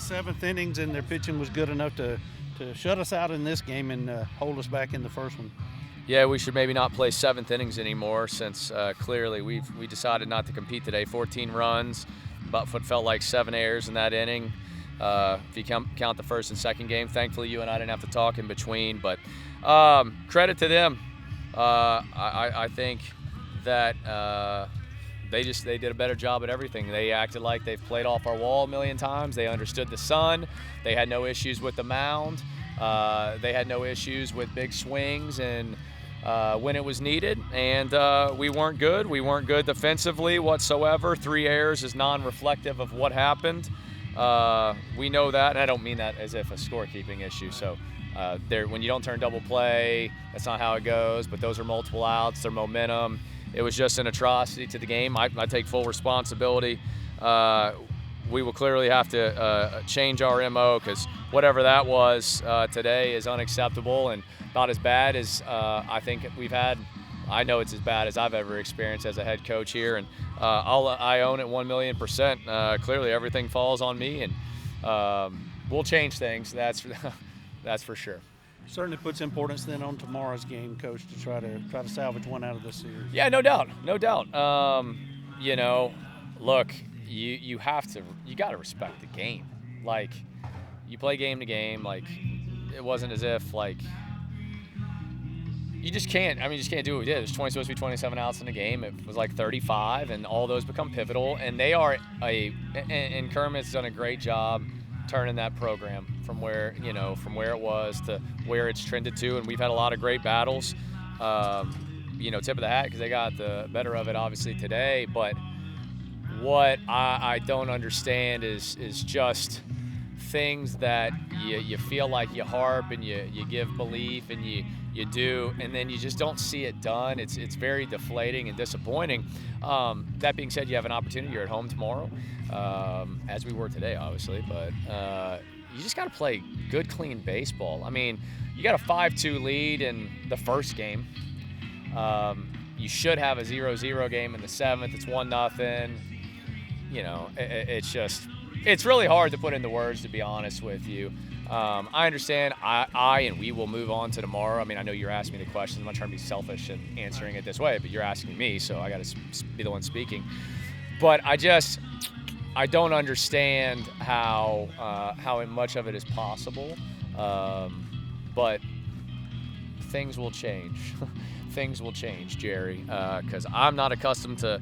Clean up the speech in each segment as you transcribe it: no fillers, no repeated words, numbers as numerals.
7th innings, and their pitching was good enough to shut us out in this game and hold us back in the first one. Yeah, we should maybe not play 7th innings anymore since clearly we decided not to compete today. 14 runs, Buttfoot felt like 7 errors in that inning. If you count the first and second game, thankfully you and I didn't have to talk in between. But credit to them. I think that they did a better job at everything. They acted like they've played off our wall a million times. They understood the sun. They had no issues with the mound. They had no issues with big swings and when it was needed. And we weren't good. We weren't good defensively whatsoever. 3 errors is non-reflective of what happened. We know that, and I don't mean that as if a scorekeeping issue. So when you don't turn double play, that's not how it goes. But those are multiple outs. They're momentum. It was just an atrocity to the game. I take full responsibility. We will clearly have to change our MO because whatever that was today is unacceptable and not as bad as I think we've had. I know it's as bad as I've ever experienced as a head coach here, and I own it 1,000,000%. Clearly, everything falls on me, and we'll change things. That's for sure. Certainly puts importance then on tomorrow's game, Coach, to try to salvage one out of this series. Yeah, no doubt. Look, you got to respect the game. Like, you play game to game. Like, it wasn't as if like. You just can't. You just can't do what we did. There's supposed to be 27 outs in the game. It was like 35, and all those become pivotal. And they are and Kermit's done a great job turning that program from where it was to where it's trended to. And we've had a lot of great battles. Tip of the hat because they got the better of it obviously today. But what I don't understand is just things that you feel like you harp and you give belief and you do, and then you just don't see it done. It's very deflating and disappointing. That being said, you have an opportunity. You're at home tomorrow, as we were today, obviously. But you just got to play good, clean baseball. You got a 5-2 lead in the first game. You should have a 0-0 game in the 7th. It's 1-0. It's really hard to put into words, to be honest with you. I understand. And we will move on to tomorrow. I know you're asking me the questions. I'm not trying to be selfish and answering it this way, but you're asking me, so I got to be the one speaking. But I don't understand how much of it is possible. But things will change. Things will change, Jerry, because I'm not accustomed to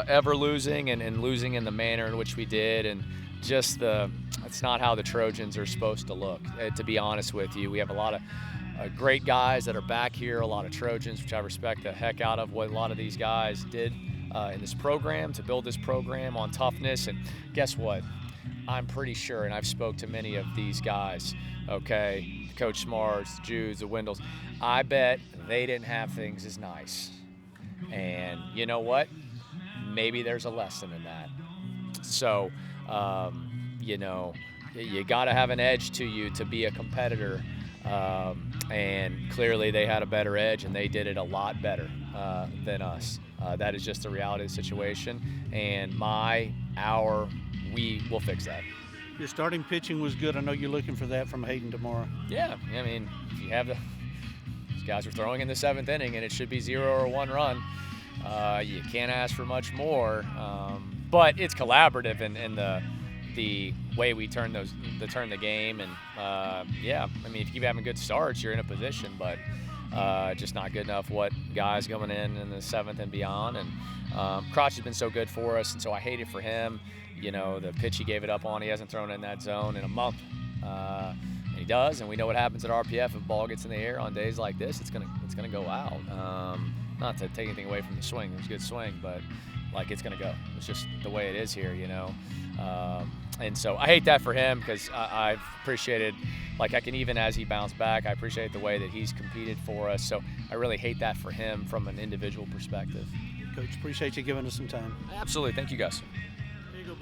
ever losing and losing in the manner in which we did, and just it's not how the Trojans are supposed to look, to be honest with you. We have a lot of great guys that are back here, a lot of Trojans, which I respect the heck out of what a lot of these guys did in this program to build this program on toughness. And guess what? I'm pretty sure, and I've spoke to many of these guys, okay, Coach Smarts, the Judes, the Wendels, I bet they didn't have things as nice. And you know what? Maybe there's a lesson in that. So, you got to have an edge to you to be a competitor. And clearly they had a better edge, and they did it a lot better than us. That is just the reality of the situation. And we will fix that. Your starting pitching was good. I know you're looking for that from Hayden tomorrow. Yeah, if you have these guys are throwing in the 7th inning, and it should be 0 or 1 run. You can't ask for much more. But it's collaborative in the way we turn the game, and if you keep having good starts, you're in a position, but just not good enough. What guys going in the 7th and beyond, and Crotch has been so good for us, and so I hate it for him. The pitch he gave it up on, he hasn't thrown in that zone in a month, and he does, and we know what happens at RPF if ball gets in the air on days like this. It's gonna go out. Not to take anything away from the swing, it was a good swing, but it's gonna go. It's just the way it is here, and so I hate that for him because I've appreciated, I can, even as he bounced back, I appreciate the way that he's competed for us. So I really hate that for him from an individual perspective. Coach, appreciate you giving us some time. Absolutely. Thank you, guys.